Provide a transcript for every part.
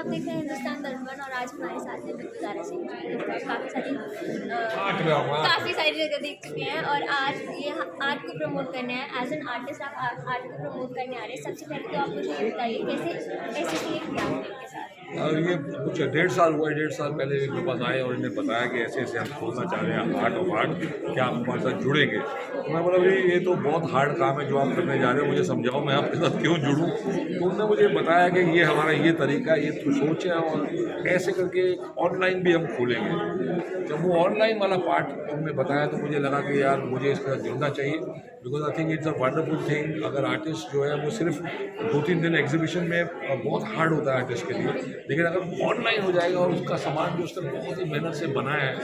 आप देखते हैं हिंदुस्तान दरबार और आज हमारे साथ में बिल्कुल ज़्यादा सिंह जो काफ़ी सारी जगह देख चुके हैं और आज ये आर्ट को प्रमोट करने हैं। एज एन आर्टिस्ट आप आर्ट को प्रमोट करने आ रहे हैं। सबसे पहले तो आप मुझे ये बताइए कैसे एसोसिएट किया आपने इनके साथ? ये कुछ 1.5 साल हुआ है। 1.5 साल पहले मेरे पास आए और इन्हें बताया कि ऐसे ऐसे हम खोलना चाह रहे हैं आर्ट ऑफ आर्ट, क्या आप हमारे साथ जुड़ेंगे? तो मैं बोला भाई ये तो बहुत हार्ड काम है जो आप करने जा रहे हो, मुझे समझाओ मैं आपके साथ क्यों जुड़ूं। तो उन्होंने मुझे बताया कि ये हमारा ये तरीका है, ये तो सोच है और ऐसे करके ऑनलाइन भी हम खोलेंगे। जब वो ऑनलाइन वाला पार्ट उन्होंने बताया तो मुझे लगा कि यार मुझे इसके साथ जुड़ना चाहिए, because I think it's a wonderful thing. अगर आर्टिस्ट जो है वो सिर्फ 2-3 दिन एग्जीबिशन में बहुत हार्ड होता है आर्टिस्ट के लिए, लेकिन अगर ऑनलाइन हो जाएगा और उसका सामान जो उसने बहुत ही मेहनत से बनाया है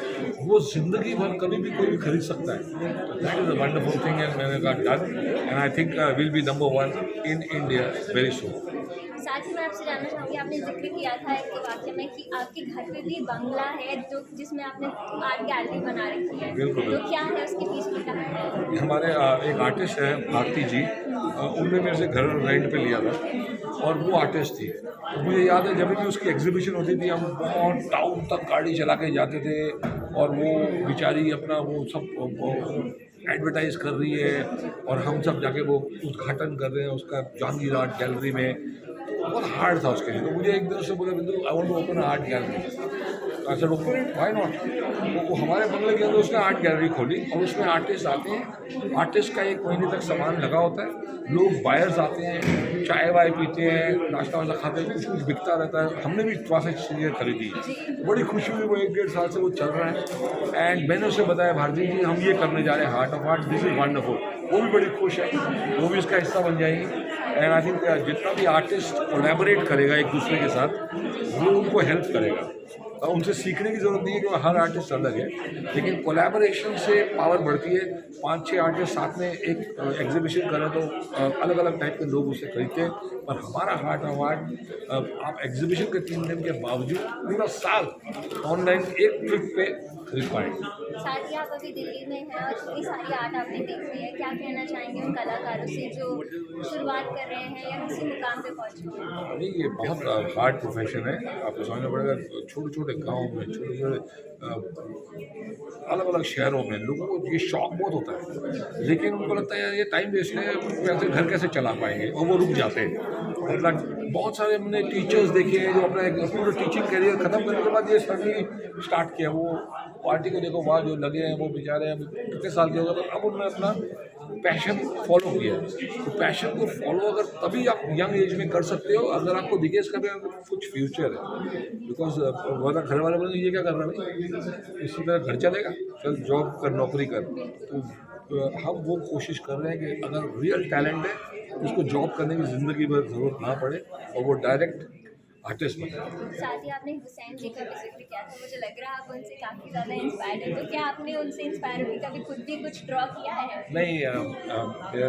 वो ज़िंदगी भर कभी भी कोई भी खरीद सकता है। तो that is a wonderful thing and मैंने कहा done and I think will be number 1 in India very soon. साथ ही मैं आपसे जानना चाहूँगी, आपने जिक्र किया था एक वाक्य में कि आपके घर पे भी बंगला है जो जिसमें आपने आर्ट गैलरी बना रखी है। बिल्कुल। तो क्या है उसके पीछे की कहानी? हमारे एक आर्टिस्ट हैं भारती जी, उनने मेरे से घर रेंट पे लिया था और वो आर्टिस्ट थी। तो मुझे याद है जब भी उसकी एग्जीबिशन होती थी हम बहुत टाउन तक गाड़ी चला के जाते थे और वो बेचारी अपना वो सब एडवर्टाइज कर रही है और हम सब जाके वो उद्घाटन कर रहे हैं उसका जहांगीर आर्ट गैलरी में। तो बहुत हार्ड था उसके लिए। तो मुझे एक दिन उससे बोला Bindu I want to open art gallery. अच्छा ओपन इट व्हाई नॉट। वो हमारे बंगले के अंदर उसने आर्ट गैलरी खोली और उसमें आर्टिस्ट आते हैं। आर्टिस्ट का 1 महीने तक सामान लगा होता है, लोग बायर्स आते हैं, चाय वाय पीते हैं, नाश्ता वाश्ता खाते हैं, कुछ कुछ बिकता रहता है। हमने भी थोड़ा सा चीज़ें खरीदी, बड़ी खुशी हुई। वो 1-1.5 साल से वो चल रहा है एंड मैंने उसे बताया भारती जी हम ये करने जा रहे हैं heart of art, this is wonderful. वो भी बड़ी खुश है, वो भी इसका हिस्सा बन जाएंगी। एंड आई थिंक जितना भी आर्टिस्ट कोलैबोरेट करेगा एक दूसरे के साथ वो उनको हेल्प करेगा। उनसे सीखने की ज़रूरत नहीं है क्योंकि हर आर्टिस्ट अलग है, लेकिन कोलैबोरेशन से पावर बढ़ती है। 5-6 आर्टिस्ट साथ में एक एग्जीबिशन करें तो अलग अलग टाइप के लोग उसे खरीदते हैं। और हमारा हार्ट ऑफ आर्ट आप एग्जीबिशन के 3 दिन के बावजूद पूरा साल ऑनलाइन एक क्लिक पे खरीद पाएंगे। साथ ही आप अभी दिल्ली में हैं और इतनी सारी आर्ट आपने देखी है, क्या कहना चाहेंगे उन कलाकारों से जो शुरुआत कर रहे हैं या किसी मुकाम पे पहुँचे हैं? नहीं ये बहुत हार्ड प्रोफेशन है, आपको समझना पड़ेगा। छोटे छोटे गाँव में छोटे छोटे अलग अलग शहरों में लोगों को ये शौक बहुत होता है, लेकिन उनको लगता है यार ये टाइम वेस्ट है, कैसे घर कैसे चला पाएंगे और वो रुक जाते हैं। मतलब बहुत सारे हमने टीचर्स देखे हैं जो अपना पूरा टीचिंग करियर ख़त्म करने के बाद ये सडनली स्टार्ट किया। वो पार्टी को देखो वहाँ जो लगे हैं वो बेचारे हैं कितने साल के हो गए, तो अब उन्होंने अपना पैशन फॉलो किया। तो पैशन को फॉलो अगर तभी आप यंग एज में कर सकते हो अगर आपको दिखे इसका भी कुछ फ्यूचर है। बिकॉज वरना घर वाले बोलेंगे ये क्या कर रहा है भाई, इसी तरह घर चलेगा, चल जॉब कर नौकरी कर। तो हम वो कोशिश कर रहे हैं कि अगर रियल टैलेंट है उसको जॉब करने की ज़िंदगी भर ज़रूरत ना पड़े और वो डायरेक्ट आर्टिस्ट बने। साथ ही आपने हुसैन जी का भी जिक्र किया था, मुझे लग रहा है आप उनसे काफ़ी ज़्यादा इंस्पायर्ड हैं। तो क्या आपने उनसे इंस्पायर होकर कभी खुद भी कुछ ड्रॉ किया है? नहीं,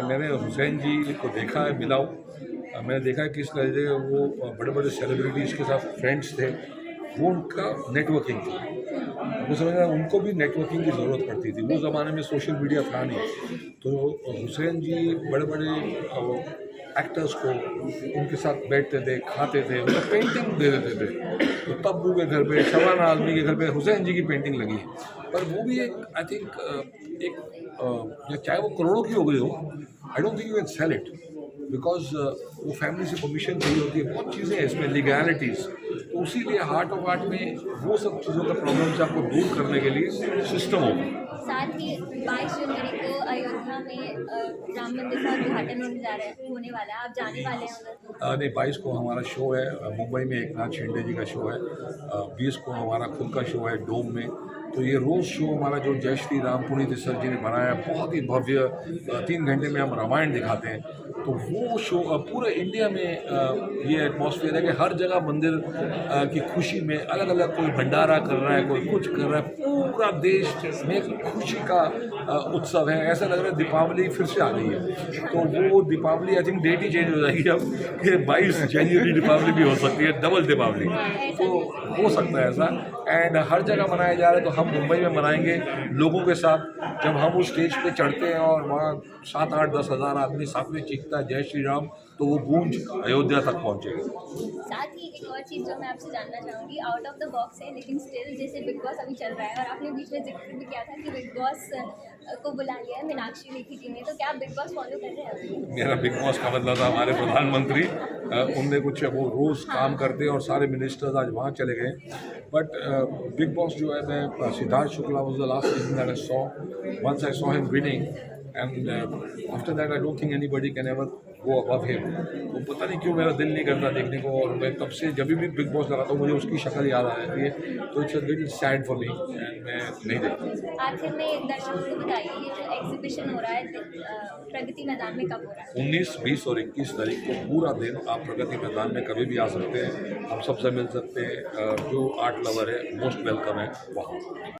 मैंने हुसैन जी को देखा है, मिला हूँ। मैंने देखा है किस तरह से वो बड़े बड़े सेलिब्रिटीज़ के साथ फ्रेंड्स थे, वो उनका नेटवर्किंग थी। वो समझ रहा उनको भी नेटवर्किंग की ज़रूरत पड़ती थी। वो ज़माने में सोशल मीडिया था नहीं, तो हुसैन जी बड़े बड़े एक्टर्स को उनके साथ बैठते थे, खाते थे, उनको पेंटिंग दे देते थे। तो तब्बू के घर पे, शबाना आज़मी के घर पे हुसैन जी की पेंटिंग लगी है। पर वो भी एक आई थिंक चाहे वो करोड़ों की हो गई हो, आई don't think you can sell it because वो फैमिली से परमिशन चाहिए होती है, बहुत चीज़ें हैं इसमें, लीगैलिटीज़। तो इसीलिए हार्ट ऑफ आर्ट में वो सब चीज़ों का प्रॉब्लम से आपको दूर करने के लिए सिस्टम होगा। साथ ही 22 जनवरी को अयोध्या में राम मंदिर का उद्घाटन होने वाला है, आप जाने वाले हैं उधर? नहीं, 22 को हमारा शो है मुंबई में, एक नाथ शिंदे जी का शो है। 20 को हमारा खुद का शो है डोम में। तो ये रोज़ शो हमारा जो जय श्री राम पुनीत इस्सर जी ने बनाया, बहुत ही भव्य 3 घंटे में हम रामायण दिखाते हैं। तो वो शो पूरे इंडिया में ये एटमॉस्फेयर है कि हर जगह मंदिर की खुशी में अलग अलग कोई भंडारा कर रहा है, कोई कुछ कर रहा है। पूरा देश में खुशी का उत्सव है। ऐसा लग रहा है दीपावली फिर से आ गई है। तो वो दीपावली आई थिंक डेट ही चेंज हो जाएगी अब कि 22 जनवरी दीपावली भी हो सकती है, डबल दीपावली। तो हो सकता है ऐसा एंड हर जगह मनाया जा रहा है। तो हम मुंबई में मनाएंगे लोगों के साथ। जब हम उस स्टेज पे चढ़ते हैं और वहाँ 7-8-10 हज़ार आदमी साथ में चीखता है जय श्री राम, तो तो वो गूंज अयोध्या तक पहुंचेगी। साथ ही एक और चीज़ जो मैं आपसे जानना चाहूँगी, आउट ऑफ द बॉक्स है लेकिन स्टिल जैसे बिग बॉस अभी चल रहा है और आपने बीच में जिक्र भी किया था कि बिग बॉस को बुला लिया है मीनाक्षी लेखी जी ने, तो क्या आप बिग बॉस फॉलो कर रहे हैं अभी? मेरा बिग बॉस का मतलब था हमारे प्रधानमंत्री, उनने कुछ वो रोज़ काम करते और सारे मिनिस्टर्स आज वहाँ चले गए। बट बिग बॉस जो है, मैं Siddharth Shukla was the last season that I saw, once I saw him winning and after that I don't think anybody can ever go above him. तो पता नहीं क्यों मेरा दिल नहीं करता देखने को, और मैं तब से जब भी बिग बॉस लगाता हूँ मुझे उसकी शक्ल याद आ जाती है, तो it's a little sad for me and मैं नहीं देखता। आखिर में दर्शकों को बताइए ये जो एग्जीबिशन हो रहा है प्रगति मैदान में कब हो रहा है? 19, 20 और 21 तारीख को पूरा दिन आप प्रगति मैदान में कभी भी आ सकते हैं, हम सबसे मिल सकते हैं। जो आर्ट लवर है मोस्ट वेलकम है वहाँ।